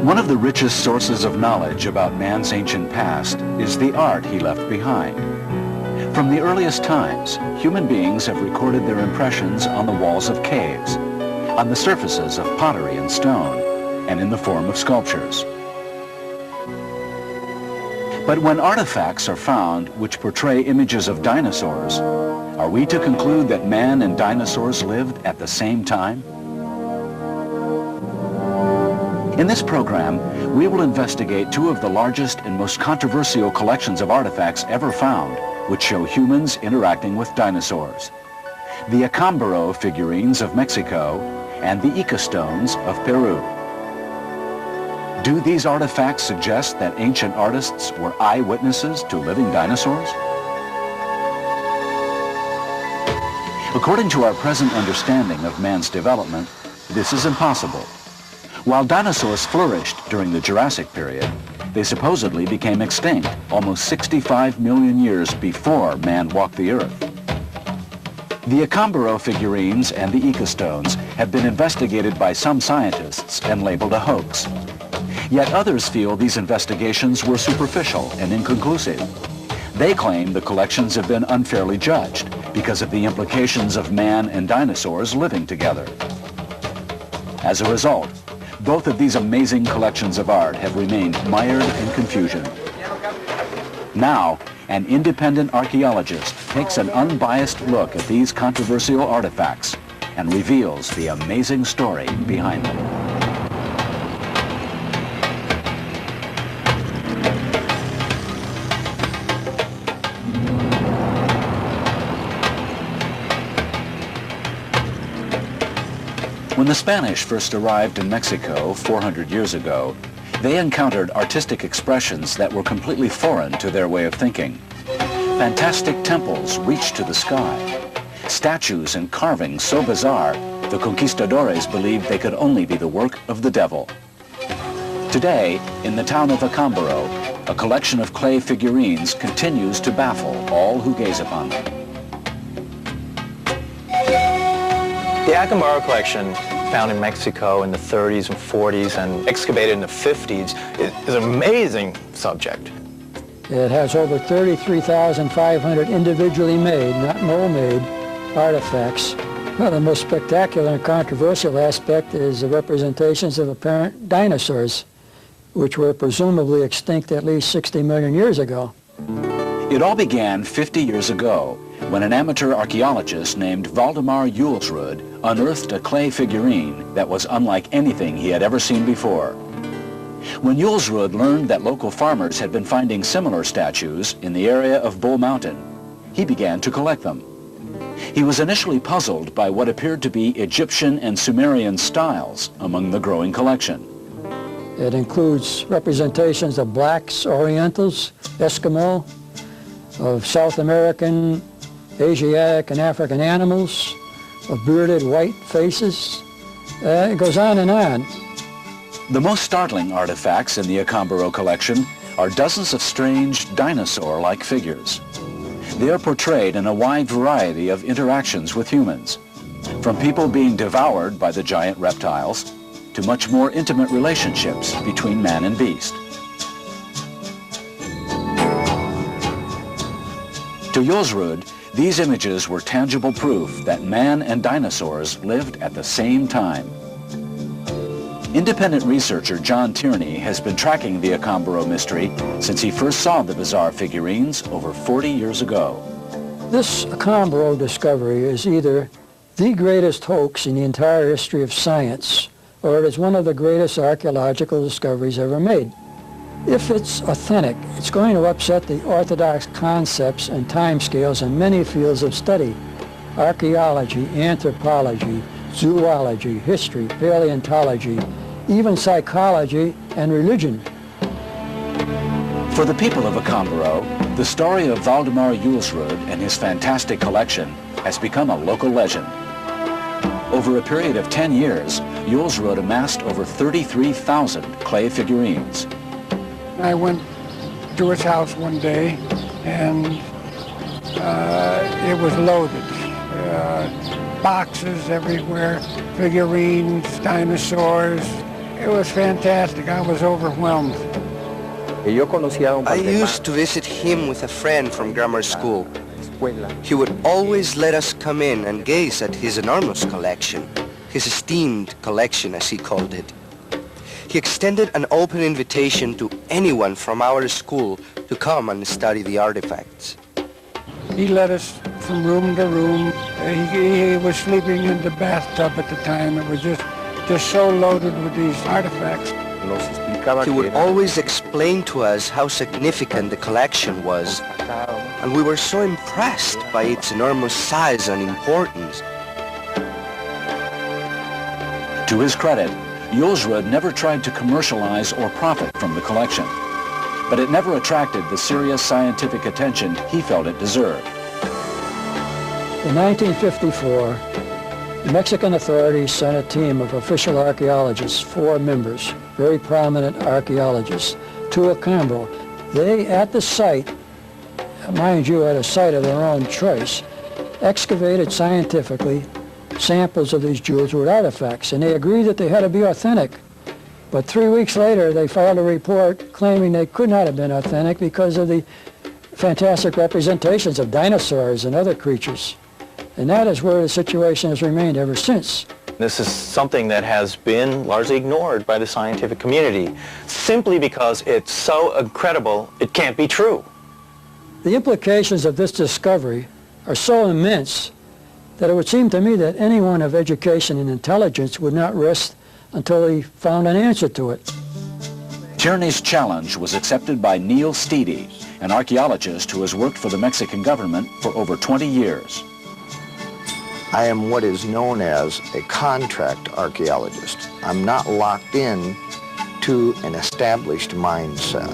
One of the richest sources of knowledge about man's ancient past is the art he left behind. From the earliest times, human beings have recorded their impressions on the walls of caves, on the surfaces of pottery and stone, and in the form of sculptures. But when artifacts are found which portray images of dinosaurs, are we to conclude that man and dinosaurs lived at the same time? In this program, we will investigate two of the largest and most controversial collections of artifacts ever found, which show humans interacting with dinosaurs. The Acámbaro figurines of Mexico and the Ica stones of Peru. Do these artifacts suggest that ancient artists were eyewitnesses to living dinosaurs? According to our present understanding of man's development, this is impossible. While dinosaurs flourished during the Jurassic period, they supposedly became extinct almost 65 million years before man walked the earth. The Acámbaro figurines and the Ica stones have been investigated by some scientists and labeled a hoax. Yet others feel these investigations were superficial and inconclusive. They claim the collections have been unfairly judged because of the implications of man and dinosaurs living together. As a result, both of these amazing collections of art have remained mired in confusion. Now, an independent archaeologist takes an unbiased look at these controversial artifacts and reveals the amazing story behind them. When the Spanish first arrived in Mexico 400 years ago, they encountered artistic expressions that were completely foreign to their way of thinking. Fantastic temples reached to the sky. Statues and carvings so bizarre, the conquistadores believed they could only be the work of the devil. Today, in the town of Acámbaro, a collection of clay figurines continues to baffle all who gaze upon them. The Acámbaro collection, found in Mexico in the 30s and 40s and excavated in the 50s, is an amazing subject. It has over 33,500 individually made, not mold-made, artifacts. Well, the most spectacular and controversial aspect is the representations of apparent dinosaurs, which were presumably extinct at least 60 million years ago. It all began 50 years ago, when an amateur archaeologist named Valdemar Julsrud unearthed a clay figurine that was unlike anything he had ever seen before. When Julsrud learned that local farmers had been finding similar statues in the area of Bull Mountain, he began to collect them. He was initially puzzled by what appeared to be Egyptian and Sumerian styles among the growing collection. It includes representations of blacks, Orientals, Eskimo, of South American, Asiatic and African animals, of bearded white faces. It goes on and on. The most startling artifacts in the Acámbaro collection are dozens of strange dinosaur-like figures. They are portrayed in a wide variety of interactions with humans, from people being devoured by the giant reptiles to much more intimate relationships between man and beast. To Julsrud, these images were tangible proof that man and dinosaurs lived at the same time. Independent researcher John Tierney has been tracking the Acámbaro mystery since he first saw the bizarre figurines over 40 years ago. This Acámbaro discovery is either the greatest hoax in the entire history of science, or it is one of the greatest archaeological discoveries ever made. If it's authentic, it's going to upset the orthodox concepts and timescales in many fields of study: archaeology, anthropology, zoology, history, paleontology, even psychology and religion. For the people of Acámbaro, the story of Valdemar Julsrud and his fantastic collection has become a local legend. Over a period of 10 years, Julsrud amassed over 33,000 clay figurines. I went to his house one day, and it was loaded. Boxes everywhere, figurines, dinosaurs, It was fantastic. I was overwhelmed. I used to visit him with a friend from grammar school. He would always let us come in and gaze at his enormous collection, his esteemed collection as he called it. He extended an open invitation to anyone from our school to come and study the artifacts. He led us from room to room. He was sleeping in the bathtub at the time. It was just so loaded with these artifacts. He would always explain to us how significant the collection was, and we were so impressed by its enormous size and importance. To his credit, Julsrud never tried to commercialize or profit from the collection, but it never attracted the serious scientific attention he felt it deserved. In 1954, the Mexican authorities sent a team of official archaeologists, 4 members, very prominent archaeologists, to Acambro. They, at the site, mind you, at a site of their own choice, excavated scientifically samples of these Julsrud artifacts, and they agreed that they had to be authentic. But 3 weeks later, they filed a report claiming they could not have been authentic because of the fantastic representations of dinosaurs and other creatures. And that is where the situation has remained ever since. This is something that has been largely ignored by the scientific community, simply because it's so incredible it can't be true. The implications of this discovery are so immense that it would seem to me that anyone of education and intelligence would not rest until he found an answer to it. Tierney's challenge was accepted by Neil Steedy, an archaeologist who has worked for the Mexican government for over 20 years. I am what is known as a contract archaeologist. I'm not locked in to an established mindset.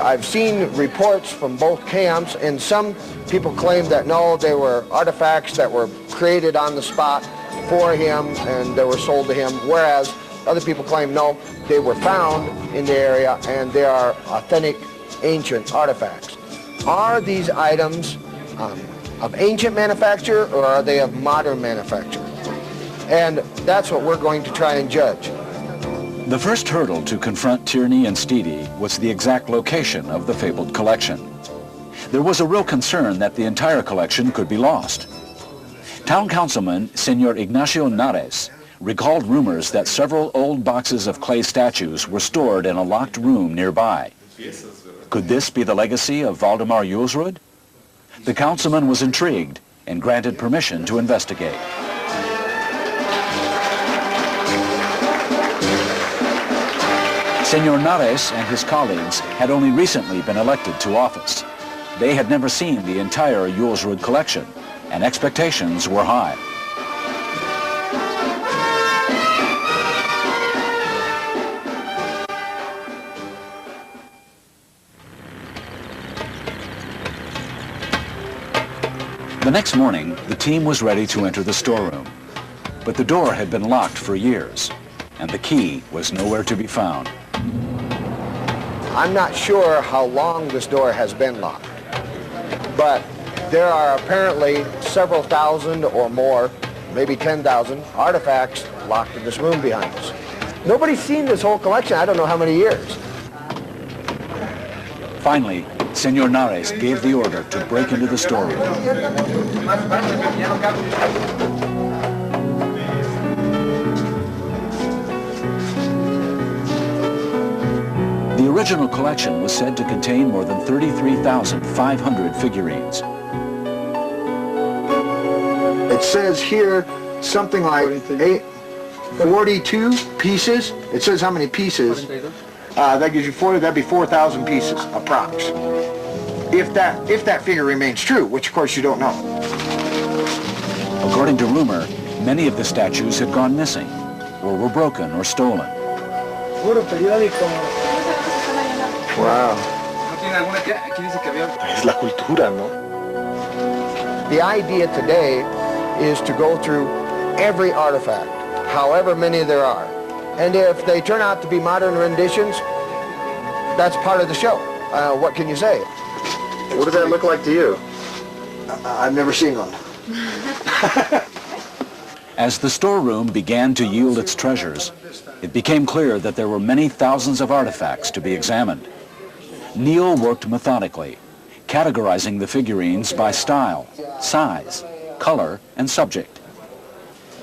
I've seen reports from both camps, and some people claim that no, they were artifacts that were created on the spot for him and they were sold to him, whereas other people claim no, they were found in the area and they are authentic ancient artifacts. Are these items of ancient manufacture, or are they of modern manufacture? And that's what we're going to try and judge. The first hurdle to confront Tierney and Steedy was the exact location of the fabled collection. There was a real concern that the entire collection could be lost. Town Councilman Senor Ignacio Nares recalled rumors that several old boxes of clay statues were stored in a locked room nearby. Could this be the legacy of Valdemar Julsrud? The councilman was intrigued and granted permission to investigate. Senor Nares and his colleagues had only recently been elected to office. They had never seen the entire Julsrud collection, and expectations were high. The next morning, the team was ready to enter the storeroom, but the door had been locked for years, and the key was nowhere to be found. I'm not sure how long this door has been locked, but there are apparently several thousand or more, maybe 10,000 artifacts locked in this room behind us. Nobody's seen this whole collection, I don't know how many years. Finally, Senor Nares gave the order to break into the storeroom. The original collection was said to contain more than 33,500 figurines. It says here something like 42 pieces. It says how many pieces. That gives you 40, that'd be 4,000 pieces, approx. If that figure remains true, which of course you don't know. According to rumor, many of the statues had gone missing, or were broken or stolen. Wow. Es la cultura, ¿no? The idea today is to go through every artifact, however many there are. And if they turn out to be modern renditions, that's part of the show. What can you say? What does that look like to you? I've never seen one. As the storeroom began to yield its treasures, It became clear that there were many thousands of artifacts to be examined. Neil worked methodically, categorizing the figurines by style, size, color, and subject.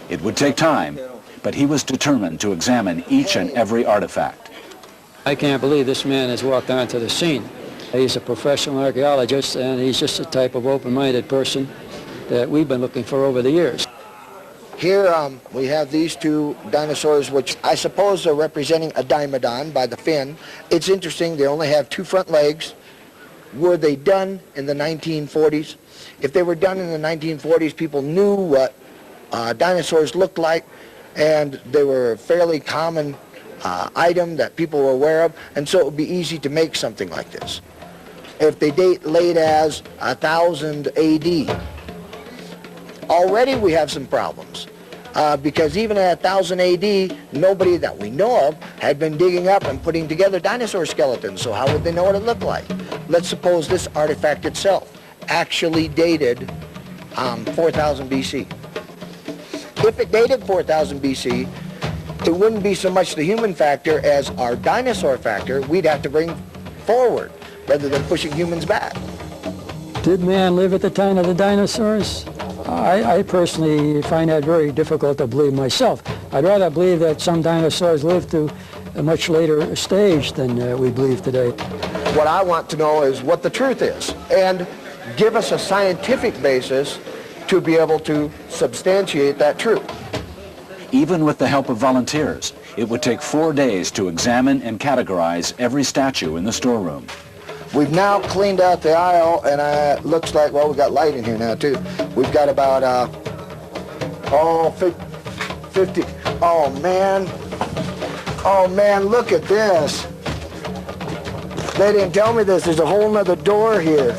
It would take time, but he was determined to examine each and every artifact. I can't believe this man has walked onto the scene. He's a professional archaeologist, and he's just the type of open-minded person that we've been looking for over the years. Here we have these two dinosaurs, which I suppose are representing a dimodon by the fin. It's interesting, they only have two front legs. Were they done in the 1940s? If they were done in the 1940s, people knew what dinosaurs looked like, and they were a fairly common item that people were aware of, and so it would be easy to make something like this. If they date late as 1000 AD, already we have some problems, because even at 1000 AD, nobody that we know of had been digging up and putting together dinosaur skeletons, so how would they know what it looked like? Let's suppose this artifact itself actually dated 4000 BC. If it dated 4000 BC, it wouldn't be so much the human factor as our dinosaur factor we'd have to bring forward, rather than pushing humans back. Did man live at the time of the dinosaurs? I personally find that very difficult to believe myself. I'd rather believe that some dinosaurs lived to a much later stage than we believe today. What I want to know is what the truth is, and give us a scientific basis to be able to substantiate that truth. Even with the help of volunteers, it would take 4 days to examine and categorize every statue in the storeroom. We've now cleaned out the aisle, and it looks like, well, we've got light in here now, too. We've got about, 50. Oh, man. Oh, man, look at this. They didn't tell me this. There's a whole nother door here.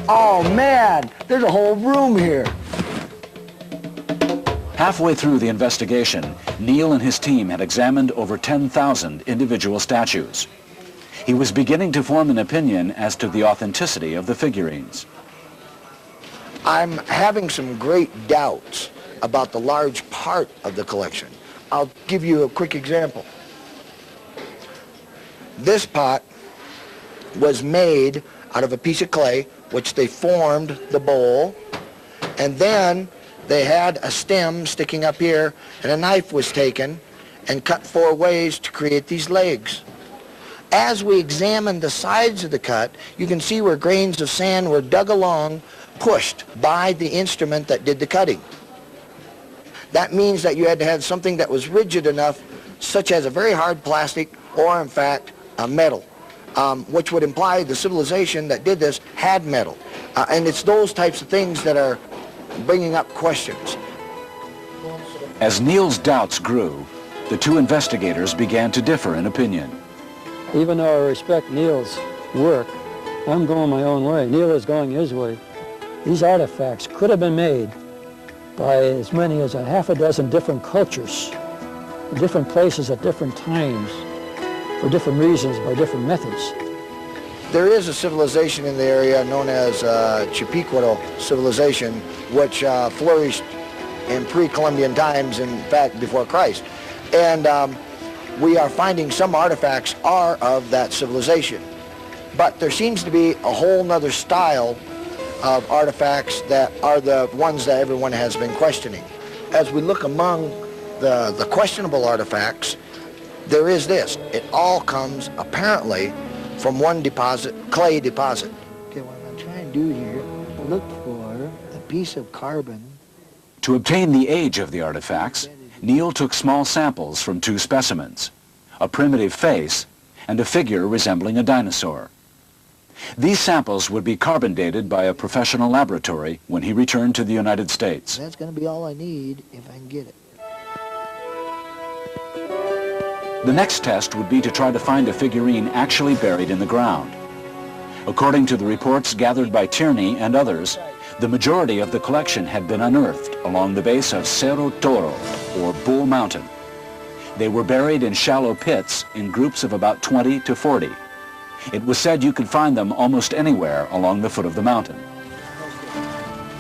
Oh, man, there's a whole room here. Halfway through the investigation, Neil and his team had examined over 10,000 individual statues. He was beginning to form an opinion as to the authenticity of the figurines. I'm having some great doubts about the large part of the collection. I'll give you a quick example. This pot was made out of a piece of clay, which they formed the bowl, and then they had a stem sticking up here, and a knife was taken and cut 4 ways to create these legs. As we examine the sides of the cut, you can see where grains of sand were dug along, pushed by the instrument that did the cutting. That means that you had to have something that was rigid enough, such as a very hard plastic or, in fact, a metal, which would imply the civilization that did this had metal. And it's those types of things that are bringing up questions. As Neil's doubts grew, the two investigators began to differ in opinion. Even though I respect Neil's work, I'm going my own way. Neil is going his way. These artifacts could have been made by as many as a half a dozen different cultures, in different places at different times, for different reasons, by different methods. There is a civilization in the area known as Chipiquaro civilization, which flourished in pre-Columbian times, in fact, before Christ. And we are finding some artifacts are of that civilization. But there seems to be a whole nother style of artifacts that are the ones that everyone has been questioning. As we look among the questionable artifacts, there is this. It all comes, apparently, from one deposit, clay deposit. Okay, what I'm trying to do here, look for a piece of carbon. To obtain the age of the artifacts, Neil took small samples from 2 specimens, a primitive face and a figure resembling a dinosaur. These samples would be carbon dated by a professional laboratory when he returned to the United States. That's going to be all I need if I can get it. The next test would be to try to find a figurine actually buried in the ground. According to the reports gathered by Tierney and others, the majority of the collection had been unearthed along the base of Cerro Toro, or Bull Mountain. They were buried in shallow pits in groups of about 20 to 40. It was said you could find them almost anywhere along the foot of the mountain.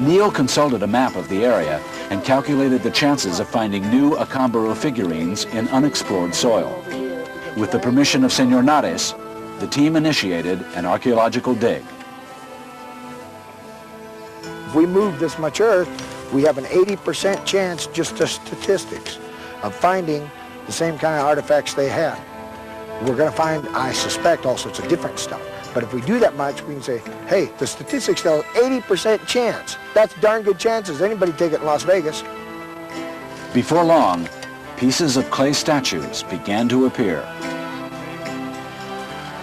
Neil consulted a map of the area and calculated the chances of finding new Acambaro figurines in unexplored soil. With the permission of Senor Nares, the team initiated an archaeological dig. If we move this much earth, we have an 80% chance, just the statistics, of finding the same kind of artifacts they had. We're going to find, I suspect, all sorts of different stuff. But if we do that much, we can say, hey, the statistics tell 80% chance. That's darn good chances. Anybody take it in Las Vegas. Before long, pieces of clay statues began to appear.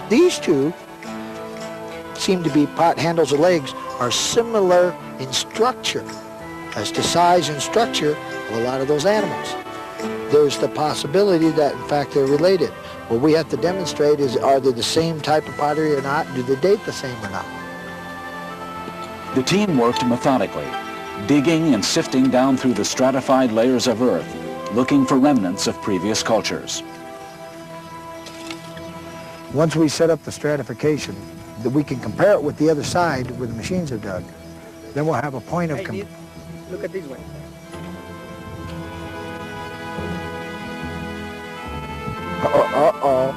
These two seem to be pot handles or legs, are similar in structure as to size and structure of a lot of those animals. There's the possibility that, in fact, they're related. What we have to demonstrate is, are they the same type of pottery or not? Do they date the same or not? The team worked methodically, digging and sifting down through the stratified layers of earth, looking for remnants of previous cultures. Once we set up the stratification, that we can compare it with the other side where the machines have dug, then we'll have a point of Look at these ones. Uh-oh.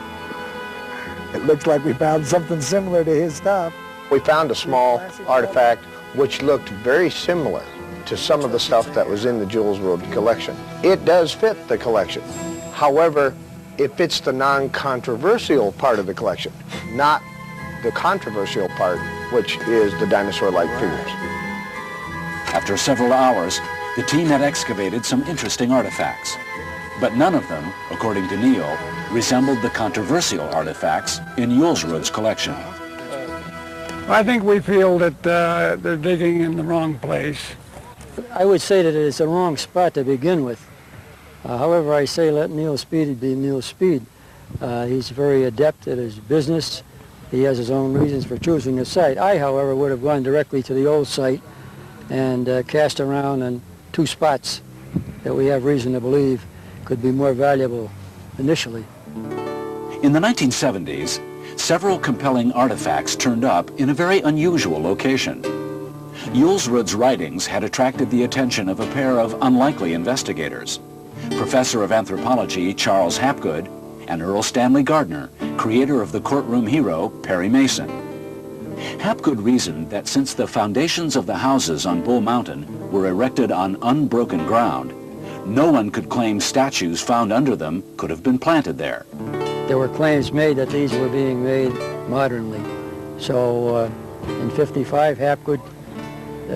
It looks like we found something similar to his stuff. We found a small artifact which looked very similar to some of the stuff that was in the Jules Road collection. It does fit the collection. However, it fits the non-controversial part of the collection, not the controversial part, which is the dinosaur-like figures. After several hours, the team had excavated some interesting artifacts. But none of them, according to Neil, resembled the controversial artifacts in Julesrud's collection. I think we feel that they're digging in the wrong place. I would say that it's a wrong spot to begin with. However, I say let Neil Speed be Neil Speed. He's very adept at his business. He has his own reasons for choosing the site. I, however, would have gone directly to the old site and cast around in two spots that we have reason to believe could be more valuable initially. In the 1970s, several compelling artifacts turned up in a very unusual location. Julesrud's writings had attracted the attention of a pair of unlikely investigators, Professor of Anthropology Charles Hapgood and Earl Stanley Gardner, creator of the courtroom hero Perry Mason. Hapgood reasoned that since the foundations of the houses on Bull Mountain were erected on unbroken ground, no one could claim statues found under them could have been planted there. There were claims made that these were being made modernly. So in '55, Hapgood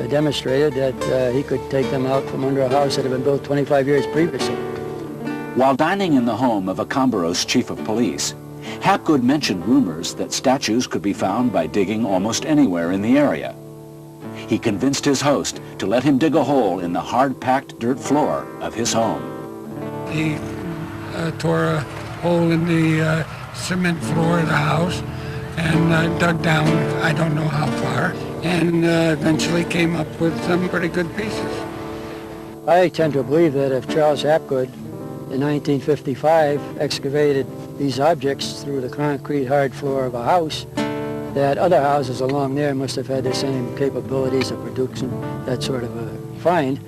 demonstrated that he could take them out from under a house that had been built 25 years previously. While dining in the home of Acambaro's chief of police, Hapgood mentioned rumors that statues could be found by digging almost anywhere in the area. He convinced his host to let him dig a hole in the hard-packed dirt floor of his home. He tore a hole in the cement floor of the house and dug down, I don't know how far, and eventually came up with some pretty good pieces. I tend to believe that if Charles Hapgood in 1955 excavated these objects through the concrete hard floor of a house, that other houses along there must have had the same capabilities of producing that sort of a find.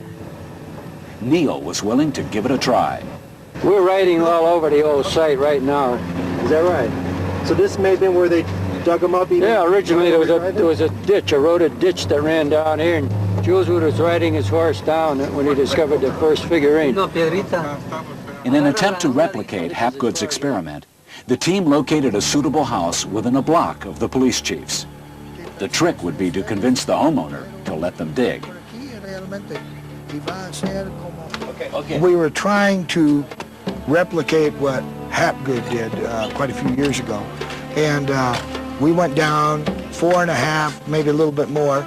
Neil was willing to give it a try. We're riding all over the old site right now. Is that right? So this may have been where they dug them up? Yeah, originally there was a ditch, a roaded ditch that ran down here, and Julesrud was riding his horse down when he discovered the first figurine. In an attempt to replicate Hapgood's experiment, the team located a suitable house within a block of the police chief's. The trick would be to convince the homeowner to let them dig. We were trying to replicate what Hapgood did quite a few years ago. And we went down 4.5, maybe a little bit more,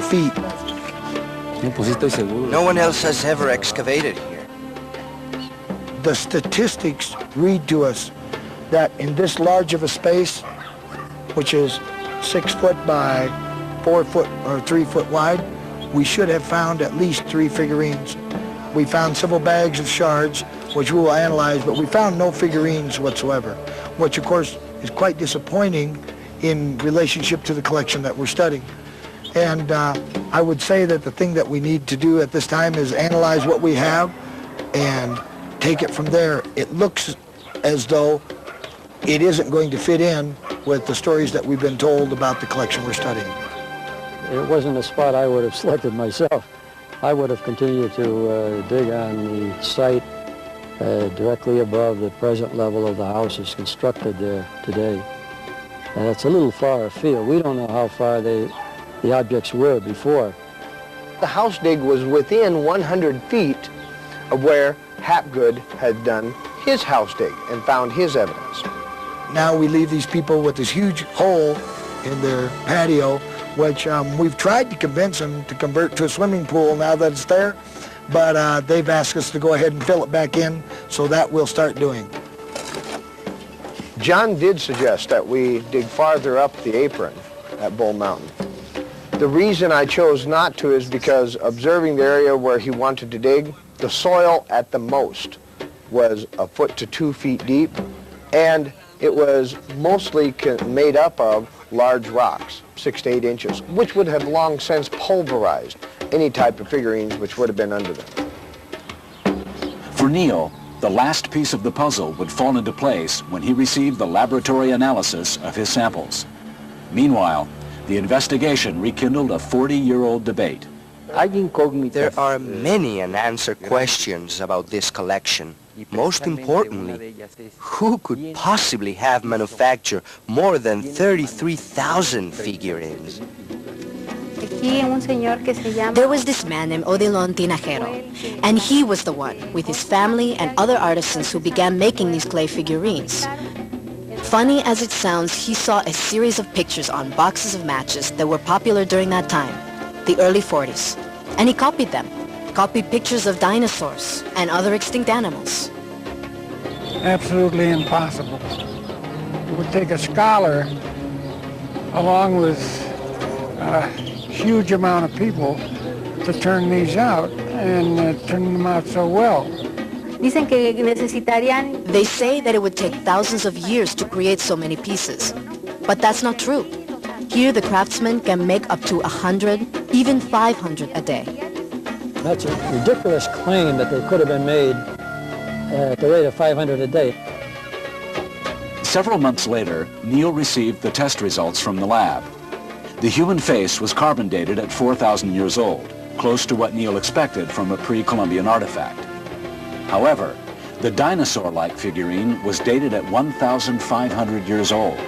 feet. No one else has ever excavated here. The statistics read to us that in this large of a space, which is 6 foot by 4 foot or 3 foot wide, we should have found at least 3 figurines. We found several bags of shards, which we will analyze, but we found no figurines whatsoever, which of course is quite disappointing in relationship to the collection that we're studying. And I would say that the thing that we need to do at this time is analyze what we have and take it from there. It looks as though it isn't going to fit in with the stories that we've been told about the collection we're studying. It wasn't a spot I would have selected myself. I would have continued to dig on the site directly above the present level of the houses constructed there today. And it's a little far afield. We don't know how far the objects were before. The house dig was within 100 feet of where Hapgood had done his house dig and found his evidence. Now we leave these people with this huge hole in their patio, which we've tried to convince them to convert to a swimming pool now that it's there, but they've asked us to go ahead and fill it back in, so that we'll start doing. John did suggest that we dig farther up the apron at Bull Mountain. The reason I chose not to is because observing the area where he wanted to dig, the soil at the most was a foot to 2 feet deep, and it was mostly made up of large rocks, 6 to 8 inches, which would have long since pulverized any type of figurines which would have been under them. For Neil, the last piece of the puzzle would fall into place when he received the laboratory analysis of his samples. Meanwhile, the investigation rekindled a 40-year-old debate. There are many unanswered questions about this collection. Most importantly, who could possibly have manufactured more than 33,000 figurines? There was this man named Odilon Tinajero, and he was the one, with his family and other artisans, who began making these clay figurines. Funny as it sounds, he saw a series of pictures on boxes of matches that were popular during that time, the early 40s, and he copied them, copied pictures of dinosaurs and other extinct animals. Absolutely impossible. It would take a scholar, along with a huge amount of people, to turn these out and turn them out so well. They say that it would take thousands of years to create so many pieces, but that's not true. Here the craftsmen can make up to 100, even 500 a day. That's a ridiculous claim that they could have been made at the rate of 500 a day. Several months later, Neil received the test results from the lab. The human face was carbon dated at 4,000 years old, close to what Neil expected from a pre-Columbian artifact. However, the dinosaur-like figurine was dated at 1,500 years old.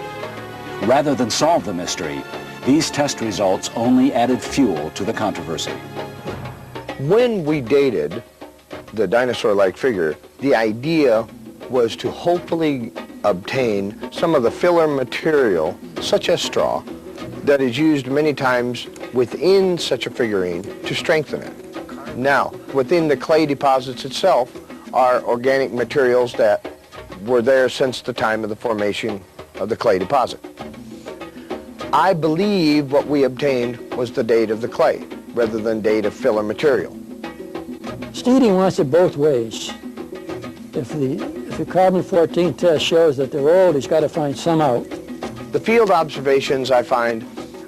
Rather than solve the mystery, these test results only added fuel to the controversy. When we dated the dinosaur-like figure, the idea was to hopefully obtain some of the filler material, such as straw, that is used many times within such a figurine to strengthen it. Now, within the clay deposits itself are organic materials that were there since the time of the formation of the clay deposit. I believe what we obtained was the date of the clay, rather than date of filler material. Steedy wants it both ways. If the carbon-14 test shows that they're old, he's got to find some out. The field observations, I find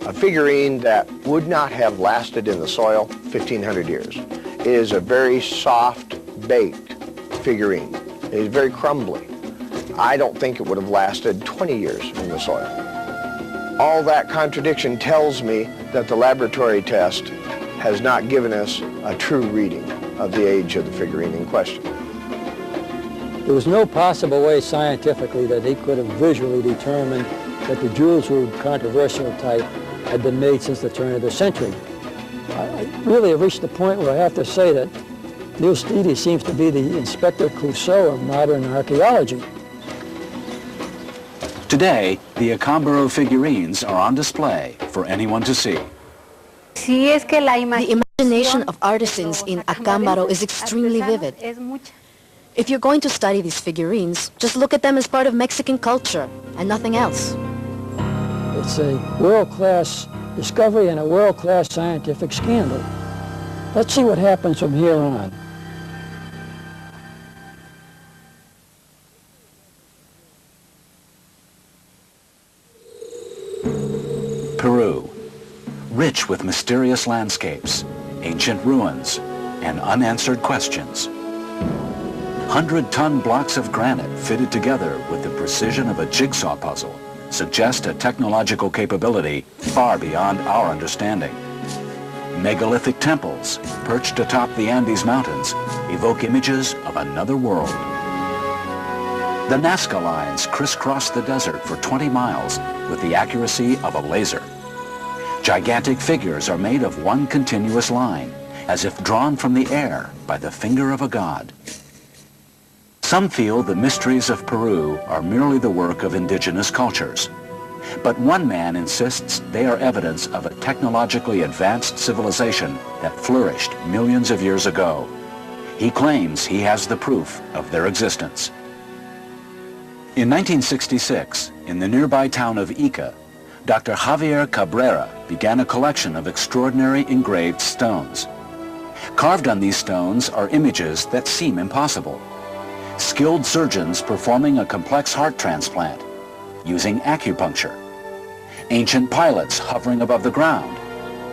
a figurine that would not have lasted in the soil 1,500 years. It is a very soft, baked figurine. It is very crumbly. I don't think it would have lasted 20 years in the soil. All that contradiction tells me that the laboratory test has not given us a true reading of the age of the figurine in question. There was no possible way scientifically that he could have visually determined that the jewels were controversial type had been made since the turn of the century. I really have reached the point where I have to say that Neil Steedy seems to be the Inspector Clouseau of modern archaeology. Today, the Acámbaro figurines are on display for anyone to see. The imagination of artisans in Acámbaro is extremely vivid. If you're going to study these figurines, just look at them as part of Mexican culture and nothing else. It's a world-class discovery and a world-class scientific scandal. Let's see what happens from here on. Peru. rich with mysterious landscapes, ancient ruins, and unanswered questions. 100-ton blocks of granite fitted together with the precision of a jigsaw puzzle suggest a technological capability far beyond our understanding. Megalithic temples perched atop the Andes Mountains evoke images of another world. The Nazca lines crisscross the desert for 20 miles with the accuracy of a laser. Gigantic figures are made of one continuous line, as if drawn from the air by the finger of a god. Some feel the mysteries of Peru are merely the work of indigenous cultures. But one man insists they are evidence of a technologically advanced civilization that flourished millions of years ago. He claims he has the proof of their existence. In 1966, in the nearby town of Ica, Dr. Javier Cabrera began a collection of extraordinary engraved stones. Carved on these stones are images that seem impossible. Skilled surgeons performing a complex heart transplant, using acupuncture. Ancient pilots hovering above the ground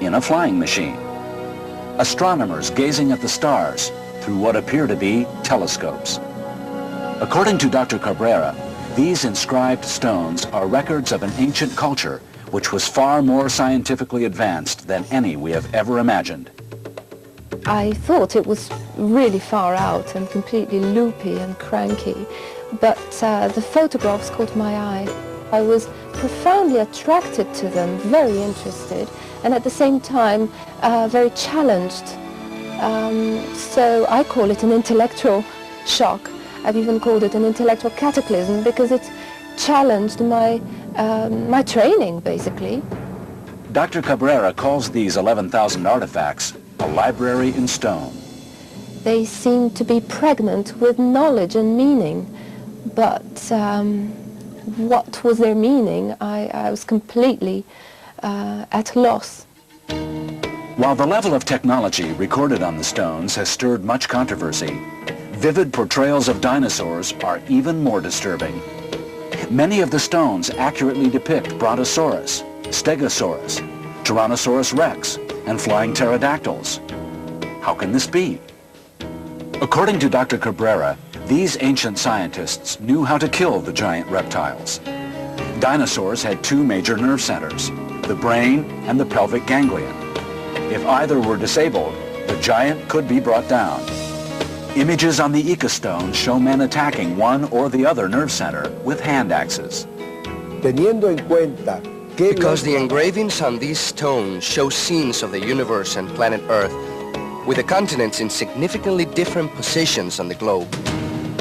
in a flying machine. Astronomers gazing at the stars through what appear to be telescopes. According to Dr. Cabrera, these inscribed stones are records of an ancient culture which was far more scientifically advanced than any we have ever imagined. I thought it was really far out and completely loopy and cranky, but the photographs caught my eye. I was profoundly attracted to them, very interested, and at the same time very challenged. So I call it an intellectual shock. I've even called it an intellectual cataclysm because it challenged my, my training, basically. Dr. Cabrera calls these 11,000 artifacts a library in stone. They seem to be pregnant with knowledge and meaning, but what was their meaning? I was completely at loss. While the level of technology recorded on the stones has stirred much controversy, vivid portrayals of dinosaurs are even more disturbing. Many of the stones accurately depict Brontosaurus, Stegosaurus, Tyrannosaurus rex, and flying pterodactyls. How can this be? According to Dr. Cabrera, these ancient scientists knew how to kill the giant reptiles. Dinosaurs had two major nerve centers, the brain and the pelvic ganglion. If either were disabled, the giant could be brought down. Images on the Ica stone show men attacking one or the other nerve center with hand axes. Because the engravings on these stones show scenes of the universe and planet Earth, with the continents in significantly different positions on the globe,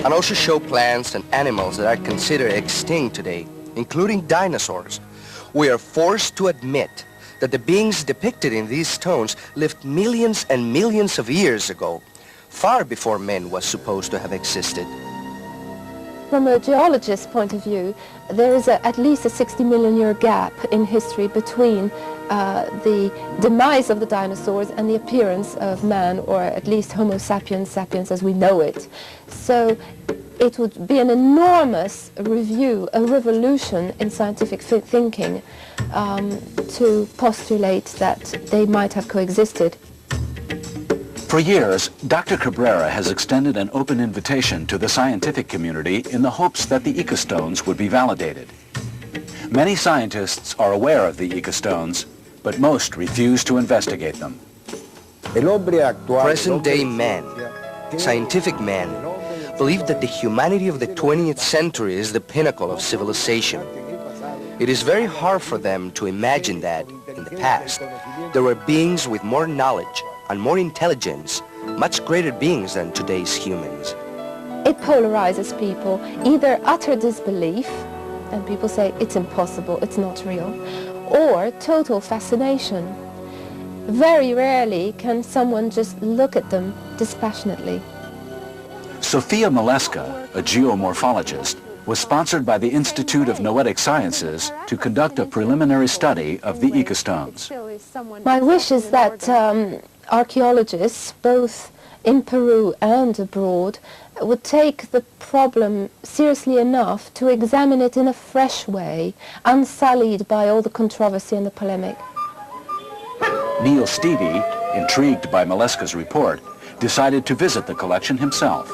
and also show plants and animals that are considered extinct today, including dinosaurs, we are forced to admit that the beings depicted in these stones lived millions and millions of years ago, far before man was supposed to have existed. From a geologist's point of view, there is at least a 60 million year gap in history between the demise of the dinosaurs and the appearance of man, or at least Homo sapiens sapiens as we know it. So it would be an enormous review, a revolution in scientific thinking to postulate that they might have coexisted. For years, Dr. Cabrera has extended an open invitation to the scientific community in the hopes that the Ica stones would be validated. Many scientists are aware of the Ica stones, but most refuse to investigate them. Present-day man, scientific man, believe that the humanity of the 20th century is the pinnacle of civilization. It is very hard for them to imagine that, in the past, there were beings with more knowledge and more intelligence, much greater beings than today's humans. It polarizes people, either utter disbelief, and people say it's impossible, it's not real, or total fascination. Very rarely can someone just look at them dispassionately. Sofia Maleska, a geomorphologist, was sponsored by the Institute of Noetic Sciences to conduct a preliminary study of the Ica stones. My wish is that archaeologists, both in Peru and abroad, would take the problem seriously enough to examine it in a fresh way, unsullied by all the controversy and the polemic. Neil Stevie, intrigued by Maleska's report, decided to visit the collection himself.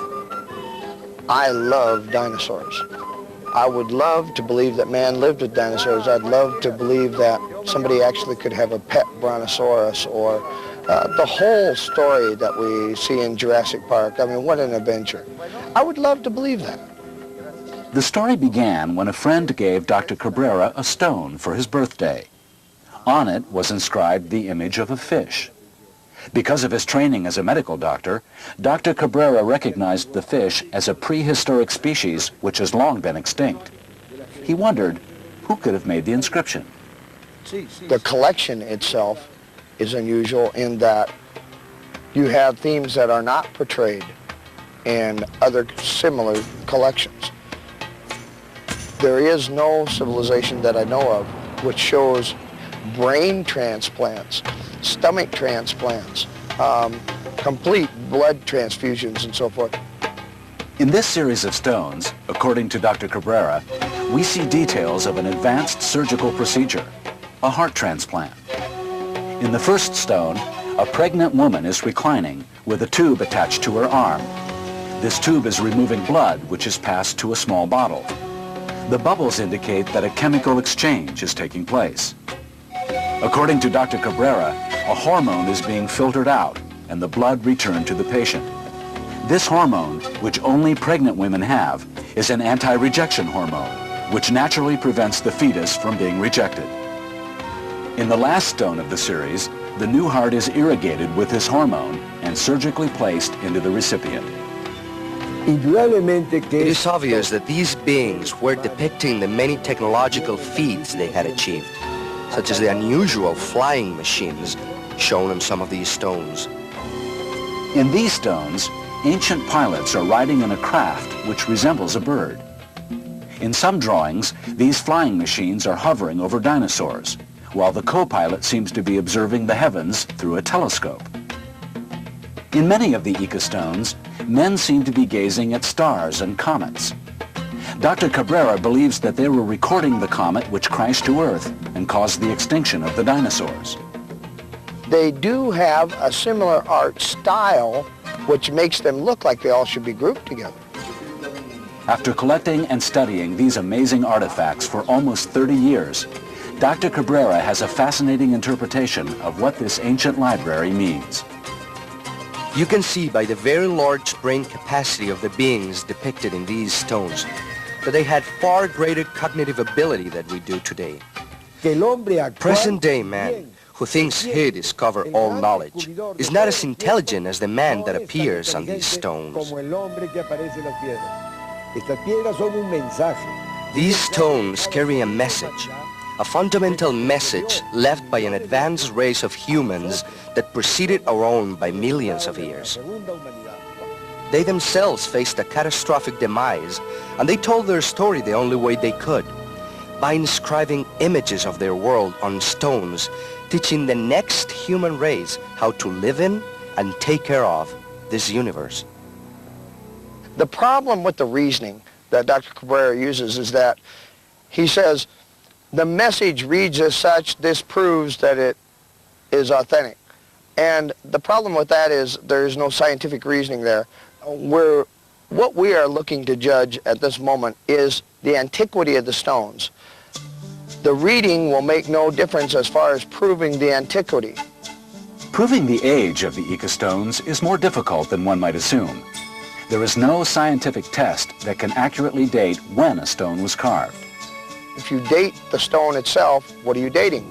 I love dinosaurs. I would love to believe that man lived with dinosaurs. I'd love to believe that somebody actually could have a pet brontosaurus, or the whole story that we see in Jurassic Park. I mean, what an adventure. I would love to believe that. The story began when a friend gave Dr. Cabrera a stone for his birthday. On it was inscribed the image of a fish. Because of his training as a medical doctor, Dr. Cabrera recognized the fish as a prehistoric species which has long been extinct. He wondered who could have made the inscription. The collection itself is unusual in that you have themes that are not portrayed in other similar collections. There is no civilization that I know of which shows brain transplants, stomach transplants, complete blood transfusions, and so forth. In this series of stones, according to Dr. Cabrera, we see details of an advanced surgical procedure, a heart transplant. In the first stone, a pregnant woman is reclining with a tube attached to her arm. This tube is removing blood, which is passed to a small bottle. The bubbles indicate that a chemical exchange is taking place. According to Dr. Cabrera, a hormone is being filtered out and the blood returned to the patient. This hormone, which only pregnant women have, is an anti-rejection hormone, which naturally prevents the fetus from being rejected. In the last stone of the series, the new heart is irrigated with this hormone and surgically placed into the recipient. It is obvious that these beings were depicting the many technological feats they had achieved, such as the unusual flying machines shown on some of these stones. In these stones, ancient pilots are riding in a craft which resembles a bird. In some drawings, these flying machines are hovering over dinosaurs, while the co-pilot seems to be observing the heavens through a telescope. In many of the Ica stones, men seem to be gazing at stars and comets. Dr. Cabrera believes that they were recording the comet which crashed to Earth and caused the extinction of the dinosaurs. They do have a similar art style, which makes them look like they all should be grouped together. After collecting and studying these amazing artifacts for almost 30 years, Dr. Cabrera has a fascinating interpretation of what this ancient library means. You can see by the very large brain capacity of the beings depicted in these stones that they had far greater cognitive ability than we do today. Present-day man, who thinks he discovered all knowledge, is not as intelligent as the man that appears on these stones. These stones carry a message, a fundamental message left by an advanced race of humans that preceded our own by millions of years. They themselves faced a catastrophic demise, and they told their story the only way they could, by inscribing images of their world on stones, teaching the next human race how to live in and take care of this universe. The problem with the reasoning that Dr. Cabrera uses is that he says, the message reads as such, this proves that it is authentic. And the problem with that is there is no scientific reasoning there. What we are looking to judge at this moment is the antiquity of the stones. The reading will make no difference as far as proving the antiquity. Proving the age of the Ica stones is more difficult than one might assume. There is no scientific test that can accurately date when a stone was carved. If you date the stone itself, what are you dating?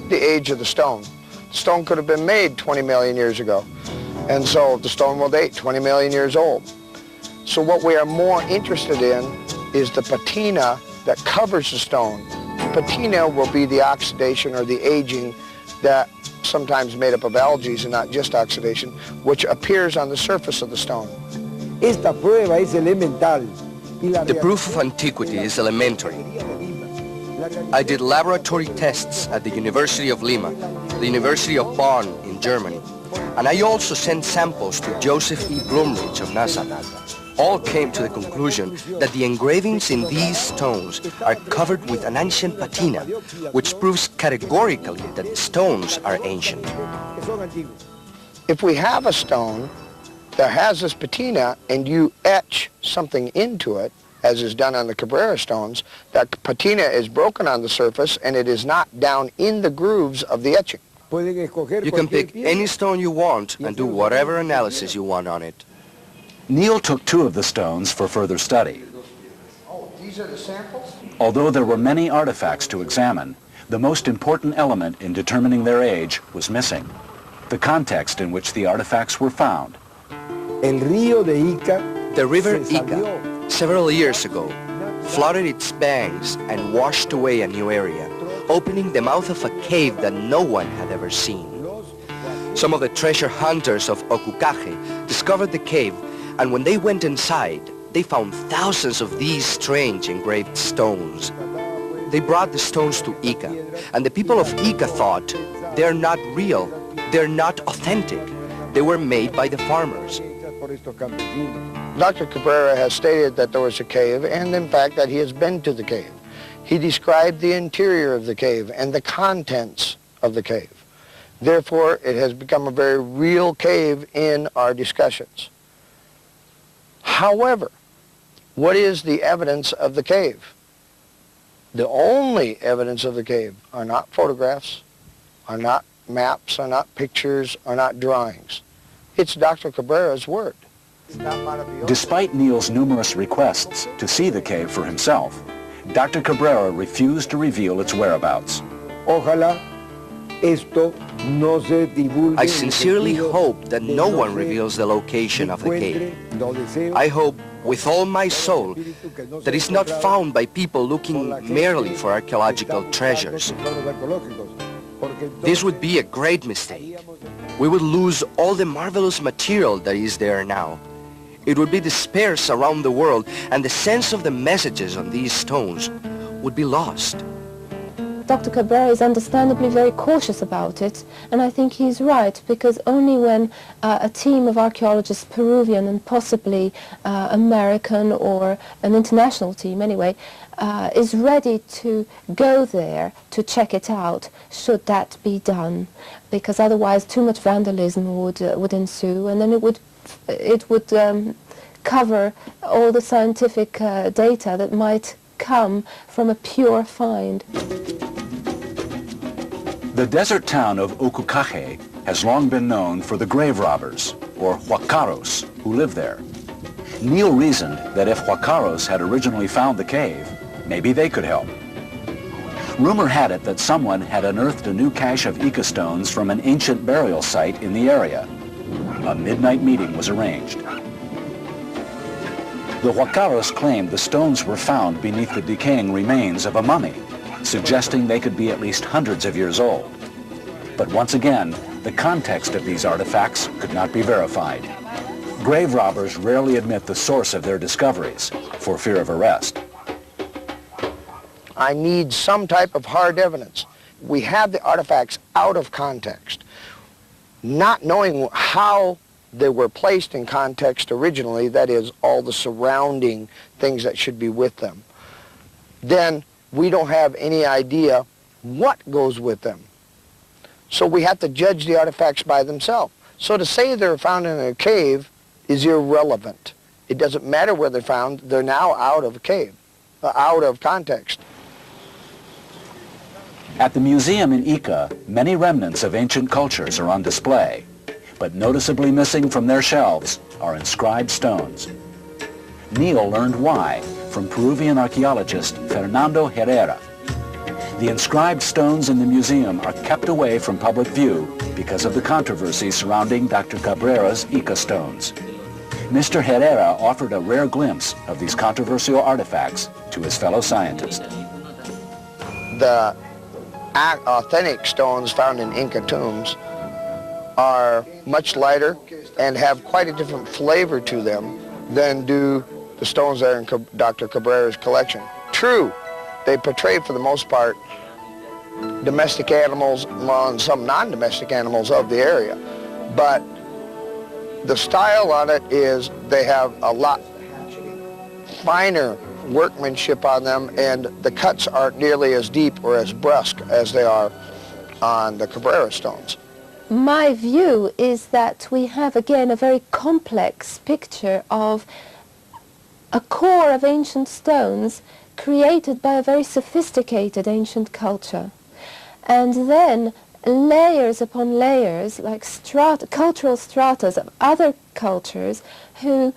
The age of the stone. The stone could have been made 20 million years ago. And so the stone will date 20 million years old. So what we are more interested in is the patina that covers the stone. The patina will be the oxidation or the aging that sometimes made up of algae and not just oxidation, which appears on the surface of the stone. The proof of antiquity is elementary. I did laboratory tests at the University of Lima, the University of Bonn in Germany, and I also sent samples to Joseph E. Blumrich of NASA. All came to the conclusion that the engravings in these stones are covered with an ancient patina, which proves categorically that the stones are ancient. If we have a stone that has this patina and you etch something into it, as is done on the Cabrera stones, that patina is broken on the surface and it is not down in the grooves of the etching. You can pick any stone you want and do whatever analysis you want on it. Neil took 2 of the stones for further study. Oh, these are the samples? Although there were many artifacts to examine, the most important element in determining their age was missing: the context in which the artifacts were found. The river Ica, several years ago, flooded its banks and washed away a new area, opening the mouth of a cave that no one had ever seen. Some of the treasure hunters of Ocucaje discovered the cave, and when they went inside, they found thousands of these strange engraved stones. They brought the stones to Ica, and the people of Ica thought, they're not real, they're not authentic. They were made by the farmers. Dr. Cabrera has stated that there was a cave, and in fact that he has been to the cave. He described the interior of the cave and the contents of the cave. Therefore, it has become a very real cave in our discussions. However, what is the evidence of the cave? The only evidence of the cave are not photographs, are not maps, are not pictures, are not drawings. It's Dr. Cabrera's word. Despite Neil's numerous requests to see the cave for himself, Dr. Cabrera refused to reveal its whereabouts. I sincerely hope that no one reveals the location of the cave. I hope with all my soul that it's not found by people looking merely for archaeological treasures. This would be a great mistake. We would lose all the marvelous material that is there now. It would be dispersed around the world, and the sense of the messages on these stones would be lost. Dr. Cabrera is understandably very cautious about it, and I think he's right, because only when a team of archaeologists, Peruvian and possibly American or an international team anyway, is ready to go there to check it out, should that be done, because otherwise too much vandalism would ensue, and then it would cover all the scientific data that might come from a pure find. The desert town of Ocucaje has long been known for the grave robbers, or huacaros, who live there. Neil reasoned that if huacaros had originally found the cave, maybe they could help. Rumor had it that someone had unearthed a new cache of Ica stones from an ancient burial site in the area. A midnight meeting was arranged. The huacaros claimed the stones were found beneath the decaying remains of a mummy, suggesting they could be at least hundreds of years old. But once again, the context of these artifacts could not be verified. Grave robbers rarely admit the source of their discoveries for fear of arrest. I need some type of hard evidence. We have the artifacts out of context. Not knowing how they were placed in context originally, that is, all the surrounding things that should be with them, then we don't have any idea what goes with them. So we have to judge the artifacts by themselves. So to say they're found in a cave is irrelevant. It doesn't matter where they're found. They're now out of a cave, out of context. At the museum in Ica, many remnants of ancient cultures are on display, but noticeably missing from their shelves are inscribed stones. Neil learned why from Peruvian archaeologist Fernando Herrera. The inscribed stones in the museum are kept away from public view because of the controversy surrounding Dr. Cabrera's Ica stones. Mr. Herrera offered a rare glimpse of these controversial artifacts to his fellow scientists. The authentic stones found in Inca tombs are much lighter and have quite a different flavor to them than do the stones that are in Dr. Cabrera's collection. True, they portray for the most part domestic animals and some non-domestic animals of the area, but the style on it is they have a lot finer workmanship on them, and the cuts aren't nearly as deep or as brusque as they are on the Cabrera stones. My view is that we have again a very complex picture of a core of ancient stones created by a very sophisticated ancient culture. And then layers upon layers, like cultural stratas of other cultures who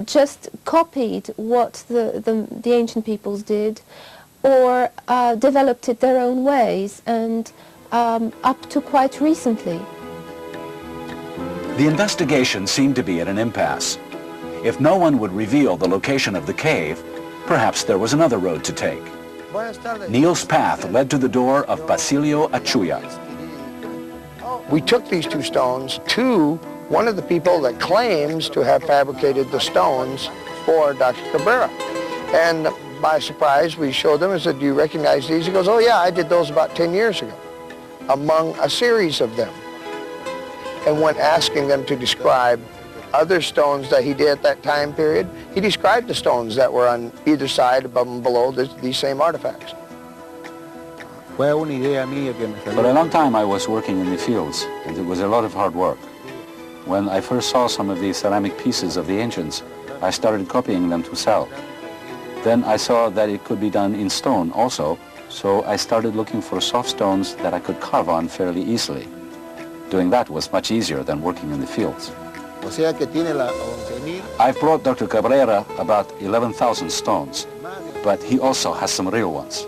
just copied what the ancient peoples did, or developed it their own ways, and up to quite recently. The investigation seemed to be at an impasse. If no one would reveal the location of the cave, perhaps there was another road to take. Neil's path led to the door of Basilio Achuya. We took these two stones to one of the people that claims to have fabricated the stones for Dr. Cabrera. And by surprise, we showed them and said, "Do you recognize these?" He goes, "Oh yeah, I did those about 10 years ago," among a series of them. And when asking them to describe other stones that he did at that time period, he described the stones that were on either side, above and below, these same artifacts. For a long time I was working in the fields, and it was a lot of hard work. When I first saw some of these ceramic pieces of the ancients, I started copying them to sell. Then I saw that it could be done in stone also, so I started looking for soft stones that I could carve on fairly easily. Doing that was much easier than working in the fields. I've brought Dr. Cabrera about 11,000 stones, but he also has some real ones.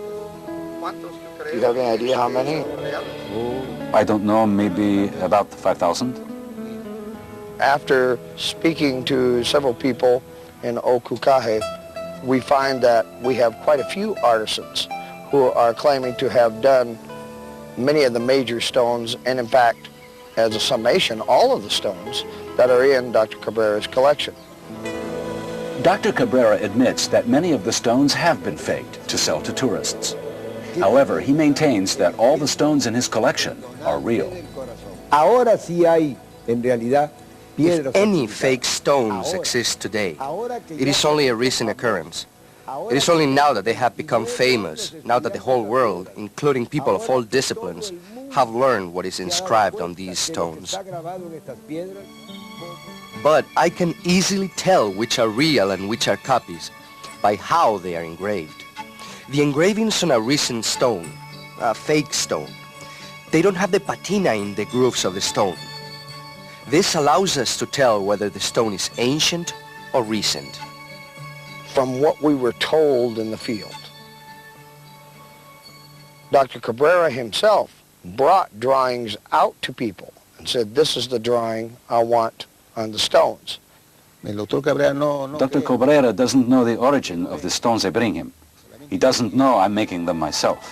Do you have any idea how many? I don't know, maybe about 5,000. After speaking to several people in Okukahe, we find that we have quite a few artisans who are claiming to have done many of the major stones, and in fact, as a summation, all of the stones that are in Dr. Cabrera's collection. Dr. Cabrera admits that many of the stones have been faked to sell to tourists. However, he maintains that all the stones in his collection are real. If any fake stones exist today, it is only a recent occurrence. It is only now that they have become famous, now that the whole world, including people of all disciplines, have learned what is inscribed on these stones. But I can easily tell which are real and which are copies by how they are engraved. The engravings on a recent stone, a fake stone, they don't have the patina in the grooves of the stone. This allows us to tell whether the stone is ancient or recent. From what we were told in the field, Dr. Cabrera himself brought drawings out to people and said, "This is the drawing I want on the stones." Dr. Cabrera doesn't know the origin of the stones I bring him. He doesn't know I'm making them myself.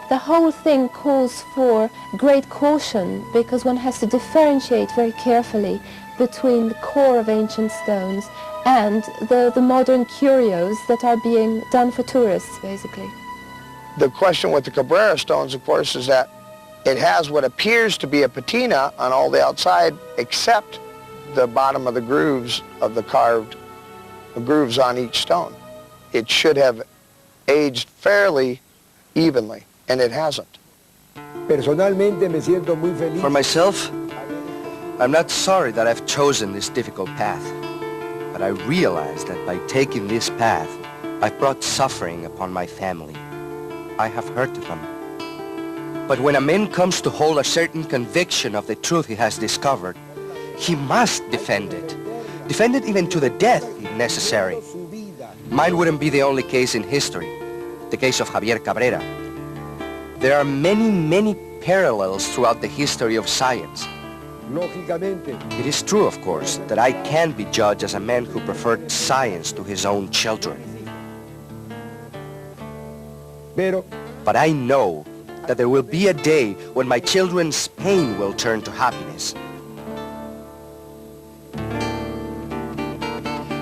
The whole thing calls for great caution, because one has to differentiate very carefully between the core of ancient stones and the modern curios that are being done for tourists, basically. The question with the Cabrera stones, of course, is that it has what appears to be a patina on all the outside, except the bottom of the grooves of the carved grooves on each stone. It should have aged fairly evenly, and it hasn't. For myself, I'm not sorry that I've chosen this difficult path, but I realize that by taking this path, I've brought suffering upon my family. I have hurt them. But when a man comes to hold a certain conviction of the truth he has discovered, he must defend it. Defend it even to the death if necessary. Mine wouldn't be the only case in history, the case of Javier Cabrera. There are many, many parallels throughout the history of science. It is true, of course, that I can be judged as a man who preferred science to his own children. But I know that there will be a day when my children's pain will turn to happiness.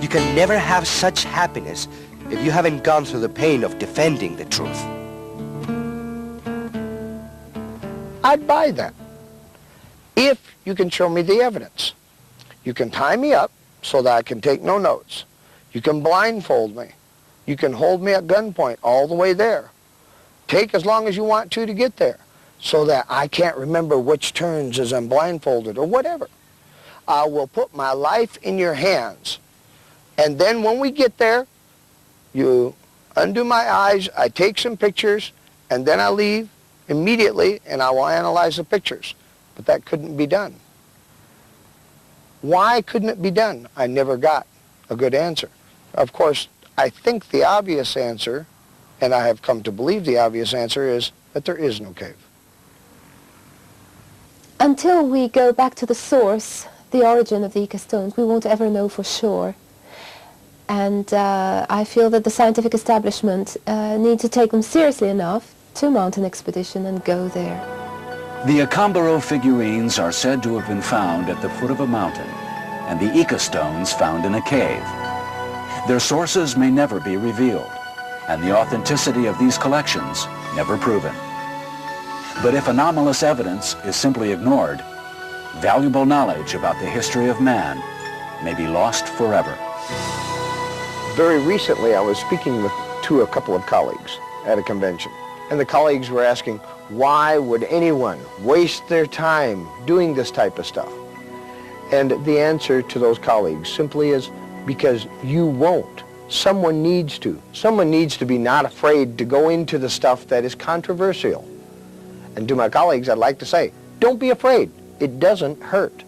You can never have such happiness if you haven't gone through the pain of defending the truth. I'd buy that if you can show me the evidence. You can tie me up so that I can take no notes. You can blindfold me. You can hold me at gunpoint all the way there. Take as long as you want to get there. so that I can't remember which turns as I'm blindfolded or whatever. I will put my life in your hands. And then when we get there, you undo my eyes, I take some pictures, and then I leave immediately and I will analyze the pictures. But that couldn't be done. Why couldn't it be done? I never got a good answer. Of course, I think the obvious answer, and I have come to believe the obvious answer, is that there is no cave. Until we go back to the source, the origin of the Ica stones, we won't ever know for sure. And I feel that the scientific establishment need to take them seriously enough to mount an expedition and go there. The Acambaro figurines are said to have been found at the foot of a mountain, and the Ica stones found in a cave. Their sources may never be revealed, and the authenticity of these collections never proven. But if anomalous evidence is simply ignored, valuable knowledge about the history of man may be lost forever. Very recently, I was speaking to a couple of colleagues at a convention, and the colleagues were asking, why would anyone waste their time doing this type of stuff? And the answer to those colleagues simply is, because you won't. Someone needs to. Someone needs to be not afraid to go into the stuff that is controversial. And to my colleagues, I'd like to say, don't be afraid. It doesn't hurt.